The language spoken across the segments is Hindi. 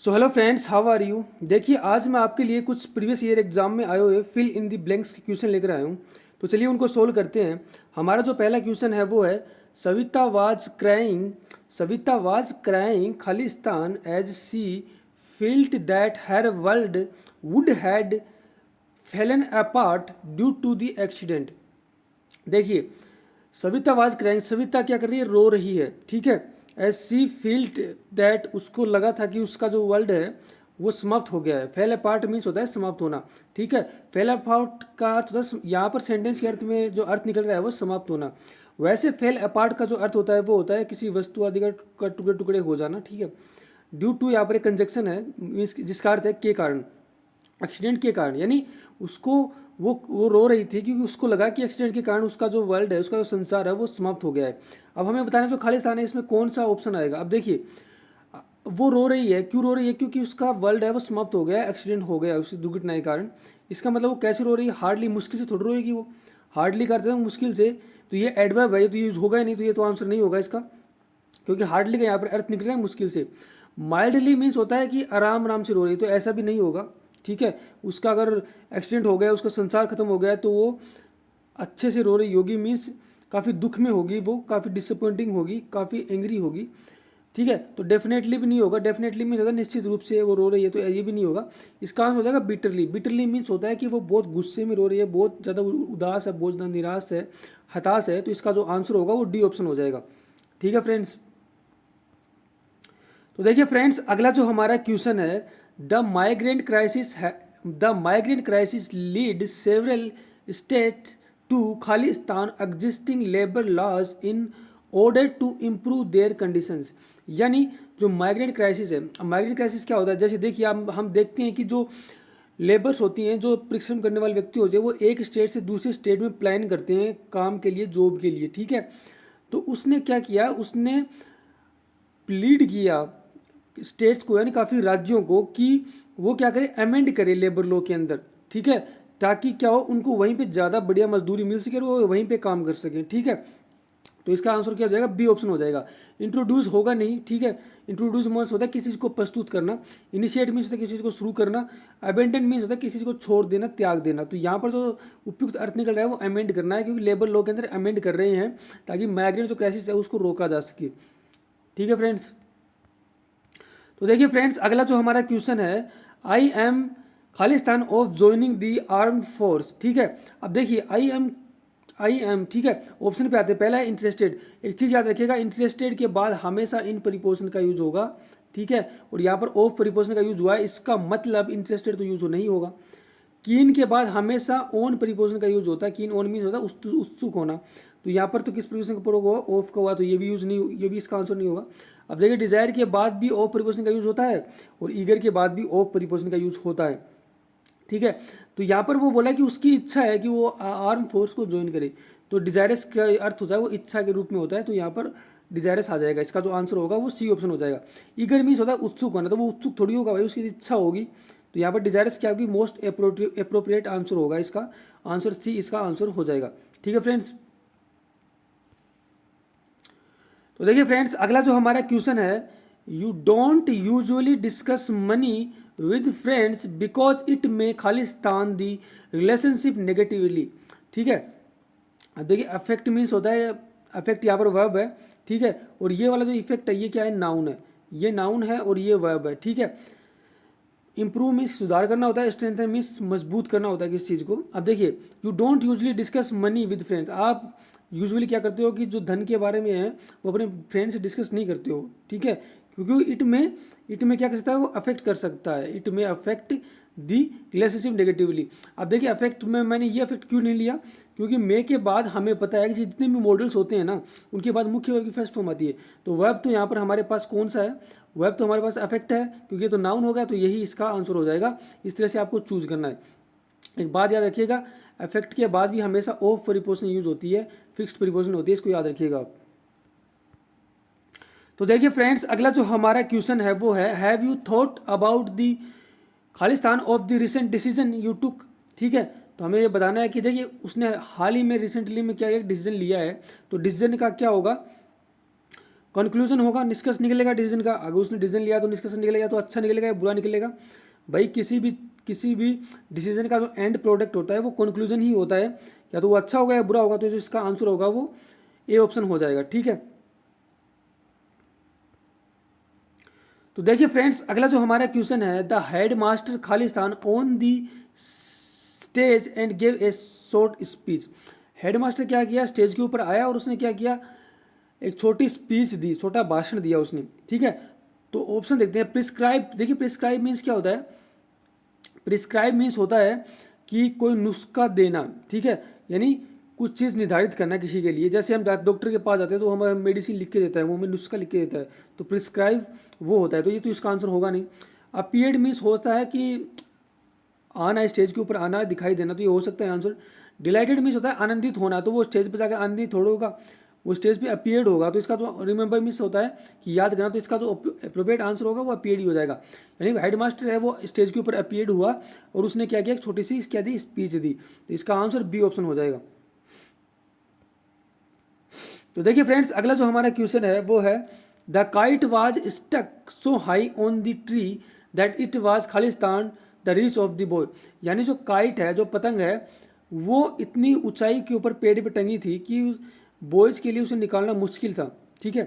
So hello friends, how are you. देखिए, आज मैं आपके लिए कुछ प्रीवियस ईयर एग्जाम में आए हुए फिल इन दी ब्लैंक्स के क्वेश्चन लेकर आया हूँ। तो चलिए उनको सोल्व करते हैं। हमारा जो पहला क्वेश्चन है वो है सविता वाज क्राइंग खालिस्तान as she felt that her world would had fallen apart due to the accident. देखिए, सविता वाज क्राइंग, सविता क्या कर रही है, रो रही है। ठीक है। एज सी फील्ड दैट, उसको लगा था कि उसका जो वर्ल्ड है वो समाप्त हो गया है। फेल अपार्ट मीन्स होता है समाप्त होना। ठीक है। फेल अपार्ट का अर्थ होता है, यहाँ पर सेंटेंस के अर्थ में जो अर्थ निकल रहा है वो समाप्त होना। वैसे फेल अपार्ट का जो अर्थ होता है वो होता है किसी वस्तु आदि का टुकड़े टुकड़े हो जाना। ठीक है। ड्यू टू यहाँ पर एक कंजक्शन है, मीन्स जिसका अर्थ है के कारण, एक्सीडेंट के कारण। यानी उसको वो रो रही थी क्योंकि उसको लगा कि एक्सीडेंट के कारण उसका जो वर्ल्ड है, उसका जो संसार है वो समाप्त हो गया है। अब हमें बताना है जो खालिस्तान है इसमें कौन सा ऑप्शन आएगा। अब देखिए, वो रो रही है, क्यों रो रही है, क्योंकि उसका वर्ल्ड है वो समाप्त हो गया है, एक्सीडेंट हो गया है उसी दुर्घटना के कारण। इसका मतलब वो कैसे रो रही है, हार्डली, मुश्किल से थोड़ी रोएगी वो। हार्डली करते हैं मुश्किल से, तो ये एडवर्ब है, ये तो यूज होगा ही नहीं, तो ये तो आंसर नहीं होगा इसका, क्योंकि हार्डली का यहाँ पर अर्थ निकल रहा है मुश्किल से। माइल्डली मीन्स होता है कि आराम आराम से रो रही है, तो ऐसा भी नहीं होगा। ठीक है। उसका अगर एक्सीडेंट हो गया, उसका संसार खत्म हो गया, तो वो अच्छे से रो रही होगी, मीन्स काफ़ी दुख में होगी, वो काफ़ी डिसअपॉइंटिंग होगी, काफ़ी एंग्री होगी। ठीक है। तो डेफिनेटली भी नहीं होगा। डेफिनेटली मीन्स होता है निश्चित रूप से वो रो रही है, तो ये भी नहीं होगा। इसका आंसर हो जाएगा बिटरली। बिटरली मीन्स होता है कि वो बहुत गुस्से में रो रही है, बहुत ज़्यादा उदास है, बहुत ज़्यादा निराश है, हताश है। तो इसका जो आंसर होगा वो डी ऑप्शन हो जाएगा। ठीक है फ्रेंड्स। तो देखिए फ्रेंड्स, अगला जो हमारा क्वेश्चन है, the migrant crisis lead several states to खालिस्तान existing labour laws in order to improve their conditions. यानी जो माइग्रेंट क्राइसिस है, माइग्रेंट क्राइसिस क्या होता है, जैसे देखिए हम देखते हैं कि जो लेबर्स होती हैं, जो परिश्रम करने वाले व्यक्ति होते हैं, वो एक स्टेट से दूसरे स्टेट में प्लान करते हैं काम के लिए, जॉब के लिए। ठीक है। तो उसने क्या किया, उसने प्लीड किया स्टेट्स को, यानी काफ़ी राज्यों को, कि वो क्या करें, अमेंड करें लेबर लॉ के अंदर। ठीक है। ताकि क्या हो, उनको वहीं पे ज़्यादा बढ़िया मजदूरी मिल सके और वो वहीं पे काम कर सकें। ठीक है। तो इसका आंसर क्या हो जाएगा, बी ऑप्शन हो जाएगा। इंट्रोड्यूस होगा नहीं। ठीक है। इंट्रोड्यूस मीन्स होता है किसी चीज़ को प्रस्तुत करना, इनिशिएट मीन्स होता है किसी चीज़ को शुरू करना, अबेंडन मीन्स होता है किसी चीज़ को छोड़ देना, त्याग देना। तो यहाँ पर जो उपयुक्त अर्थ निकल रहा है वो अमेंड करना है, क्योंकि लेबर लॉ के अंदर अमेंड कर रहे हैं ताकि माइग्रेंट जो क्राइसिस है उसको रोका जा सके। ठीक है फ्रेंड्स। तो देखिए फ्रेंड्स, अगला जो हमारा क्वेश्चन है, I am Khalistan of joining the arm force. ठीक है। अब देखिए, आई एम, ठीक है, ऑप्शन पे आते हैं। पहला है इंटरेस्टेड। एक चीज़ याद रखिएगा, इंटरेस्टेड के बाद हमेशा इन प्रीपोजिशन का यूज होगा। ठीक है। और यहाँ पर ऑफ प्रीपोजिशन का यूज हुआ है, इसका मतलब इंटरेस्टेड तो यूज नहीं होगा। कीन के बाद हमेशा ऑन प्रीपोजिशन का यूज होता है। कीन ऑन मीन्स होता है उत्सुक होना। तो यहाँ पर तो किस प्रीपोजिशन का प्रयोग होगा, ऑफ का हुआ, तो ये भी यूज नहीं, ये भी इसका आंसर नहीं होगा। अब देखिए, डिजायर के बाद भी ऑफ प्रीपोजिशन का यूज होता है और ईगर के बाद भी ऑफ प्रीपोजिशन का यूज होता है। ठीक है। तो यहाँ पर वो बोला कि उसकी इच्छा है कि वो आर्म फोर्स को ज्वाइन करे, तो डिजायरस का अर्थ होता है वो इच्छा के रूप में होता है, तो यहाँ पर डिजायरस आ जाएगा। इसका जो आंसर होगा वो सी ऑप्शन हो जाएगा। ईगर मीन्स होता है उत्सुक होना, तो वो उत्सुक थोड़ी होगा भाई, उसकी इच्छा होगी। तो यहाँ पर डिजायरस क्या होगी, मोस्ट अप्रोप्रिएट आंसर होगा इसका। आंसर सी इसका आंसर हो जाएगा। ठीक है फ्रेंड्स। तो देखिए फ्रेंड्स, अगला जो हमारा क्वेश्चन है, you don't usually discuss money with friends because it may Khalistan the relationship negatively. ठीक है। अब देखिए, अफेक्ट मीन्स होता है, अफेक्ट यहाँ पर वर्ब है। ठीक है। और ये वाला जो इफेक्ट है ये क्या है, नाउन है। ये नाउन है और ये वर्ब है। ठीक है। इंप्रूव मीन्स सुधार करना होता है, स्ट्रेंथन मीन्स मजबूत करना होता है किसी चीज़ को। अब देखिए, you don't usually discuss money with friends, आप यूजुअली क्या करते हो कि जो धन के बारे में है वो अपने फ्रेंड से डिस्कस नहीं करते हो। ठीक है। क्योंकि इट में क्या कर सकता है, वो अफेक्ट कर सकता है, इट में अफेक्ट दी रिलेशनशिप नेगेटिवली। अब देखिए, अफेक्ट में मैंने ये अफेक्ट क्यों नहीं लिया, क्योंकि मे के बाद हमें पता है कि जितने भी मॉडल्स होते हैं ना, उनके बाद मुख्य वर्ब की फर्स्ट फॉर्म आती है। तो वर्ब तो यहाँ पर हमारे पास कौन सा है, वर्ब तो हमारे पास अफेक्ट है, क्योंकि ये तो नाउन हो गया, तो यही इसका आंसर हो जाएगा। इस तरह से आपको चूज करना है। एक बात याद रखिएगा, अफेक्ट के बाद भी हमेशा ऑफ प्रीपोजिशन यूज होती है, फिक्स्ड प्रीपोजिशन होती है, इसको याद रखिएगा आप। तो देखिए फ्रेंड्स, अगला जो हमारा क्वेश्चन है वो है, have you thought about the Khalistan of the recent decision you took. ठीक है। तो हमें ये बताना है कि देखिए, उसने हाल ही में रिसेंटली में क्या एक डिसीजन लिया है, तो डिसीजन का क्या होगा, कंक्लूजन होगा, निष्कर्ष निकलेगा डिसीजन का। अगर उसने डिसीजन लिया तो निष्कर्ष निकलेगा, तो अच्छा निकलेगा या बुरा निकलेगा। भाई किसी भी डिसीजन का जो एंड प्रोडक्ट होता है वो कंक्लूजन ही होता है, या तो वो अच्छा होगा या बुरा होगा। तो जो इसका आंसर होगा वो ए ऑप्शन हो जाएगा, ठीक है। तो देखिए फ्रेंड्स, अगला जो हमारा क्वेश्चन है, the head master Khalistan on the stage and give a short speech. Head master क्या किया, स्टेज के ऊपर आया और उसने क्या किया, एक छोटी स्पीच दी, छोटा भाषण दिया उसने, ठीक है। तो ऑप्शन देखते हैं। प्रिस्क्राइब, देखिए प्रिस्क्राइब मीन्स क्या होता है, प्रिस्क्राइब मीन्स होता है कि कोई नुस्खा देना, ठीक है, यानी कुछ चीज़ निर्धारित करना किसी के लिए। जैसे हम डॉक्टर के पास जाते हैं तो हमें मेडिसिन लिख के देता है, वो हमें नुस्खा लिख के देता है, तो प्रिस्क्राइब वो होता है। तो ये तो इसका आंसर होगा नहीं। अपीयर्ड मीन्स होता है कि आना, स्टेज के ऊपर आना, दिखाई देना, तो ये हो सकता है आंसर। डिलाइटेड मीन्स होता है आनंदित होना, तो वो स्टेज पर जाकर आनंदित थोड़ा होगा, वो स्टेज पे अपीयर्ड होगा। तो इसका जो रिमेंबर मीन्स होता है कि याद करना, तो इसका जो अप्रोप्रिएट आंसर होगा वो अपीयर्ड ही हो जाएगा। यानी हेड मास्टर है वो स्टेज के ऊपर अपीयर्ड हुआ और उसने क्या किया, एक छोटी सी क्या दी, स्पीच दी। तो इसका आंसर बी ऑप्शन हो जाएगा। तो देखिए फ्रेंड्स, अगला जो हमारा क्वेश्चन है वो है, the kite was stuck so high on the tree that it was खालिस्तान the reach of the boy. यानी जो काइट है, जो पतंग है, वो इतनी ऊंचाई के ऊपर पेड़ पे टंगी थी कि बॉयज़ के लिए उसे निकालना मुश्किल था, ठीक है।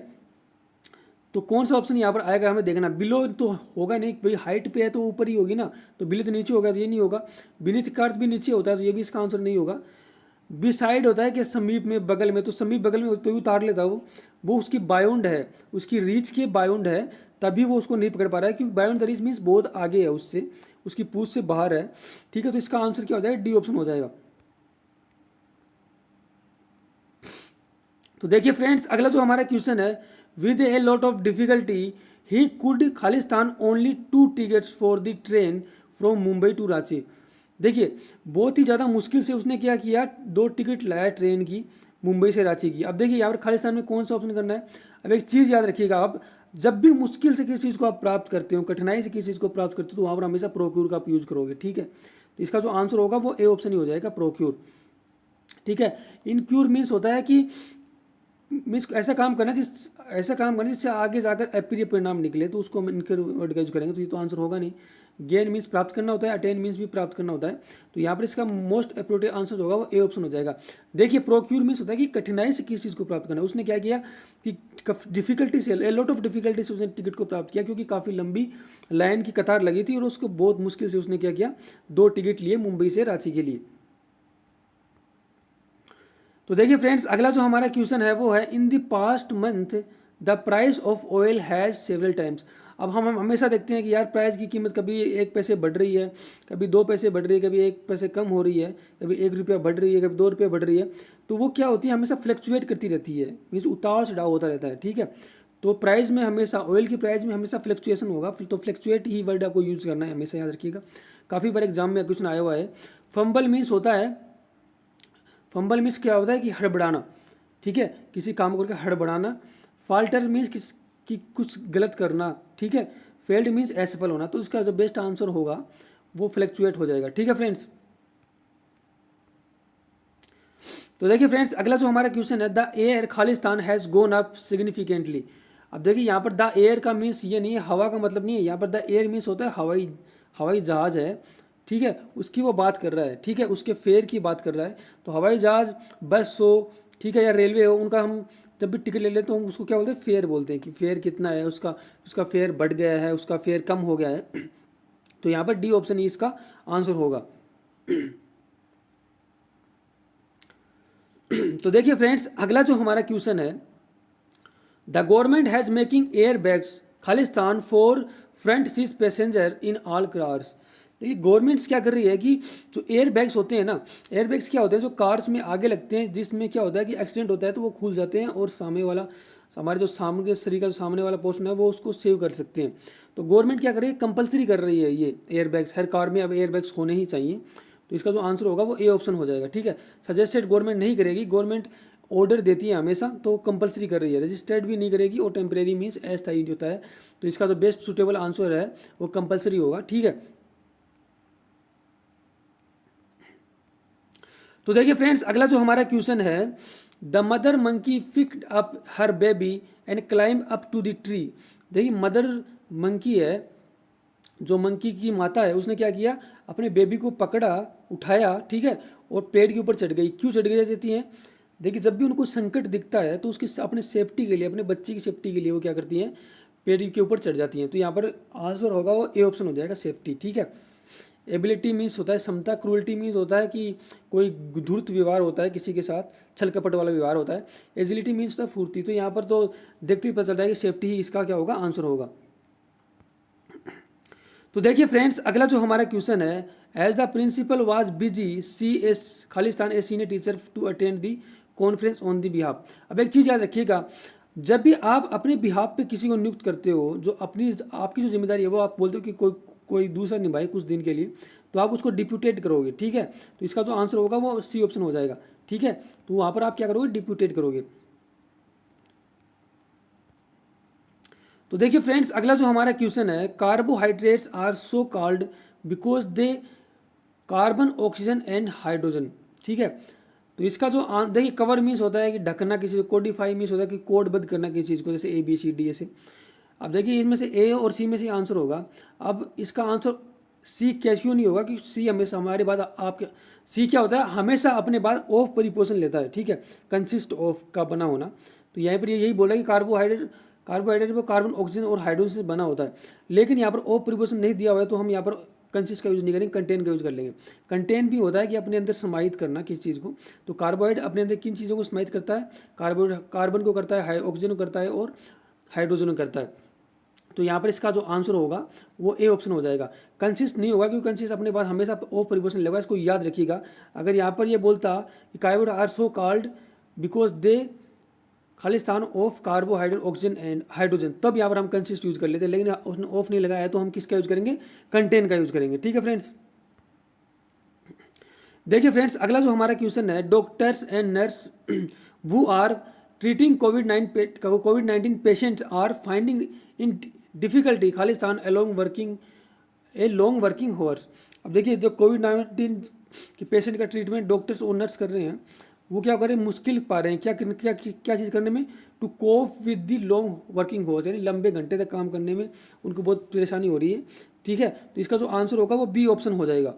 तो कौन सा ऑप्शन यहाँ पर आएगा हमें देखना। बिलो तो होगा नहीं, भाई हाइट पे है तो ऊपर ही होगी ना, तो बिलो तो नीचे होगा, तो ये नहीं होगा। बीनीथ का अर्थ भी नीचे होता है, तो ये भी इसका आंसर नहीं होगा। बिसाइड होता है कि समीप में, बगल में, तो समीप बगल में तो उतार लेता वो उसकी बाउंड है, उसकी रीच के बाउंड है, तभी वो उसको नहीं पकड़ पा रहा है, क्योंकि बाउंड द रीच मीन्स बहुत आगे है उससे, उसकी पूछ से बाहर है, ठीक है। तो इसका आंसर क्या हो जाएगा, डी ऑप्शन हो जाएगा। तो देखिए फ्रेंड्स, अगला जो हमारा क्वेश्चन है, with a lot of difficulty he could खालिस्तान only 2 tickets for the train from Mumbai to Ranchi. देखिए बहुत ही ज़्यादा मुश्किल से उसने क्या किया, 2 टिकट लाया ट्रेन की, मुंबई से रांची की। अब देखिए यहाँ पर खालिस्तान में कौन सा ऑप्शन करना है। अब एक चीज़ याद रखिएगा, आप जब भी मुश्किल से किसी चीज़ को आप प्राप्त करते हो, कठिनाई से किसी चीज़ को प्राप्त करते हो, तो वहाँ पर हमेशा प्रोक्यूर का आप यूज़ करोगे, ठीक है। तो इसका जो आंसर होगा वो ए ऑप्शन ही हो जाएगा, प्रोक्यूर, ठीक है। इनक्यूर मीन्स होता है कि मीन्स ऐसा काम करना जिससे आगे जाकर अप्रिय परिणाम निकले, तो उसको हम इनके वर्ड का यूज करेंगे। तो ये तो आंसर होगा नहीं। गेन मीन्स प्राप्त करना होता है, अटेन मीन्स भी प्राप्त करना होता है। तो यहाँ पर इसका मोस्ट अप्रोप्रिएट आंसर होगा वो ए ऑप्शन हो जाएगा। देखिए प्रोक्यूर मीन्स होता है कि कठिनाई से किसी चीज़ को प्राप्त करना। उसने क्या किया कि डिफिकल्टी से, ए लॉट ऑफ डिफिकल्टी से उसने टिकट को प्राप्त किया, क्योंकि काफ़ी लंबी लाइन की कतार लगी थी और उसको बहुत मुश्किल से उसने क्या किया, 2 टिकट लिए मुंबई से रांची के लिए। तो देखिए फ्रेंड्स, अगला जो हमारा क्वेश्चन है वो है, in the past month the price of oil has several times. अब हम हमेशा देखते हैं कि यार प्राइस की कीमत कभी 1 पैसे बढ़ रही है, कभी 2 पैसे बढ़ रही है, कभी 1 पैसे कम हो रही है, कभी 1 रुपया बढ़ रही है, कभी 2 रुपये बढ़ रही है। तो वो क्या होती है, हमेशा फ्लक्चुएट करती रहती है, मीन्स उतार चढ़ाव होता रहता है, ठीक है। तो प्राइस में हमेशा, ऑयल की प्राइस में हमेशा फ्लक्चुएशन होगा, तो फ्लक्चुएट ही वर्ड आपको यूज़ करना है, हमेशा याद रखिएगा। काफ़ी बार एग्जाम में क्वेश्चन आया हुआ है। फंबल मीन्स होता है, फंबल मीन्स क्या होता है कि हड़बड़ाना, ठीक है, किसी काम को करके हड़बड़ाना। फाल्टर मीन्स कि कुछ गलत करना, ठीक है। फेल्ड मीन्स असफल होना। तो इसका जो बेस्ट आंसर होगा वो फ्लक्चुएट हो जाएगा, ठीक है फ्रेंड्स। तो देखिए फ्रेंड्स, अगला जो हमारा क्वेश्चन है, द एयर खालिस्तान हैज़ गोन अप सिग्निफिकेंटली। अब देखिए यहाँ पर द एयर का मीन्स ये नहीं है, हवा का मतलब नहीं है। यहाँ पर द एयर मीन्स होता है हवाई जहाज़ है, ठीक है, उसकी वो बात कर रहा है, ठीक है, उसके फेयर की बात कर रहा है। तो हवाई जहाज़, बस हो, ठीक है, या रेलवे हो, उनका हम जब भी टिकट ले लेते हैं तो हम उसको क्या बोलते हैं, फेयर बोलते हैं, कि फेयर कितना है, उसका फेयर बढ़ गया है, उसका फेयर कम हो गया है। तो यहाँ पर डी ऑप्शन ही इसका आंसर होगा। तो देखिए फ्रेंड्स, अगला जो हमारा क्वेश्चन है, the government has making air bags Khalistan for front seat passenger in all cars. देखिए गवर्नमेंट्स क्या कर रही है कि जो एयर बैग्स होते हैं ना, एयर बैग्स क्या होते हैं, जो कार्स में आगे लगते हैं, जिसमें क्या होता है कि एक्सीडेंट होता है तो वो खुल जाते हैं और सामने वाला, हमारे जो सामने शरीर का जो सामने वाला पोर्शन है वो उसको सेव कर सकते हैं। तो गवर्नमेंट क्या कर रही है, कंपलसरी कर रही है ये एयर बैग्स, हर कार में अब एयर बैग्स होने ही चाहिए। तो इसका जो आंसर होगा वो ए ऑप्शन हो जाएगा, ठीक है। सजेस्टेड गवर्नमेंट नहीं करेगी, गवर्नमेंट ऑर्डर देती है हमेशा, तो कंपलसरी कर रही है। रजिस्टर्ड भी नहीं करेगी, और टेम्परेरी मीन्स अस्थायी होता है। तो इसका जो बेस्ट सुटेबल आंसर है वो कंपलसरी होगा, ठीक है। तो देखिए फ्रेंड्स, अगला जो हमारा क्वेश्चन है, the mother monkey picked up her baby and climb up to the tree. देखिए मदर मंकी है, जो मंकी की माता है, उसने क्या किया, अपने बेबी को पकड़ा, उठाया, ठीक है, और पेड़ के ऊपर चढ़ गई। क्यों चढ़ गई जाती हैं? देखिए जब भी उनको संकट दिखता है तो उसकी अपने सेफ्टी के लिए, अपने बच्चे की सेफ्टी के लिए वो क्या करती हैं, पेड़ के ऊपर चढ़ जाती हैं। तो यहाँ पर आंसर होगा वो ए ऑप्शन हो जाएगा, सेफ्टी। ठीक है। एबिलिटी मीन्स होता है क्षमता, क्रूअल्टी मीन्स होता है कि कोई धूर्त व्यवहार होता है किसी के साथ, छल कपट वाला व्यवहार होता है। एजिलिटी मीन्स होता है फुर्ती। तो यहाँ पर तो देखते ही पता चल रहा है कि सेफ्टी ही इसका क्या होगा, आंसर होगा। तो देखिए फ्रेंड्स, अगला जो हमारा क्वेश्चन है, as the principal was busy she as खालिस्तान a senior teacher to attend the conference on the behalf. अब एक चीज़ याद रखिएगा, जब भी आप अपने बिहाफ पे किसी को नियुक्त करते हो, जो अपनी आपकी जो जिम्मेदारी है वो आप बोलते हो कि कोई कोई दूसरा निभाए कुछ दिन के लिए, तो आप उसको डिप्यूटेट करोगे। ठीक है। तो इसका जो आंसर होगा वो सी ऑप्शन हो जाएगा। ठीक है। तो वहाँ पर आप क्या करोगे, डिप्यूटेट करोगे। तो देखिए फ्रेंड्स, अगला जो हमारा क्वेश्चन है, carbohydrates are so called because they carbon, oxygen and hydrogen. ठीक है। तो इसका जो देखिए कवर मीन्स होता है कि ढकना किसी को, कोडिफाई मीन्स होता है कि कोडबद्ध करना किसी चीज़ को, जैसे ए बी सी डी ऐसे। अब देखिए इनमें से ए और सी में से आंसर होगा। अब इसका आंसर सी कैसे नहीं होगा, कि सी हमेशा हमारे बाद आपके, सी क्या होता है, हमेशा अपने बाद ऑफ परिपोषण लेता है। ठीक है। कंसिस्ट ऑफ का बना होना। तो यहाँ पर यही बोला कि कार्बोहाइड्रेट वो कार्बन, ऑक्सीजन और हाइड्रोजन से बना होता है। लेकिन यहाँ पर ऑफ परिपोषण नहीं दिया हुआ है, तो हम यहाँ पर कंसिस्ट का यूज नहीं करेंगे, कंटेन का यूज कर लेंगे। कंटेन भी होता है कि अपने अंदर समाहित करना किसी चीज़ को। तो कार्बोहाइड्रेट अपने अंदर किन चीज़ों को समाहित करता है, कार्बन को करता है, ऑक्सीजन को करता है और हाइड्रोजन को करता है। तो यहाँ पर इसका जो आंसर होगा वो ए ऑप्शन हो जाएगा। कंसिस्ट नहीं होगा, क्योंकि कंसिस्ट अपने बाद हमेशा ऑफ परिपोषण लेगा, इसको याद रखिएगा। अगर यहाँ पर ये बोलता कि carbohydrate are so called because they खालिस्तान of carbohydrate, oxygen and hydrogen, तब यहाँ पर हम कंसिस्ट यूज कर लेते हैं। लेकिन उसने ऑफ नहीं लगाया है, तो हम किसका यूज करेंगे, कंटेन का यूज करेंगे। ठीक है फ्रेंड्स। देखिए फ्रेंड्स, अगला जो हमारा क्वेश्चन है, doctors and nurse who are treating कोविड-19 patients are finding in difficulty खालिस्तान लॉन्ग वर्किंग होवर्स। अब देखिए जो कोविड-19 के पेशेंट का ट्रीटमेंट डॉक्टर्स और नर्स कर रहे हैं, वो क्या कर रहे हैं, मुश्किल पा रहे हैं। क्या चीज़ करने में, to cope with the long working hours, यानी लंबे घंटे तक काम करने में उनको बहुत परेशानी हो रही है। ठीक है। तो इसका जो आंसर होगा वो बी ऑप्शन हो जाएगा।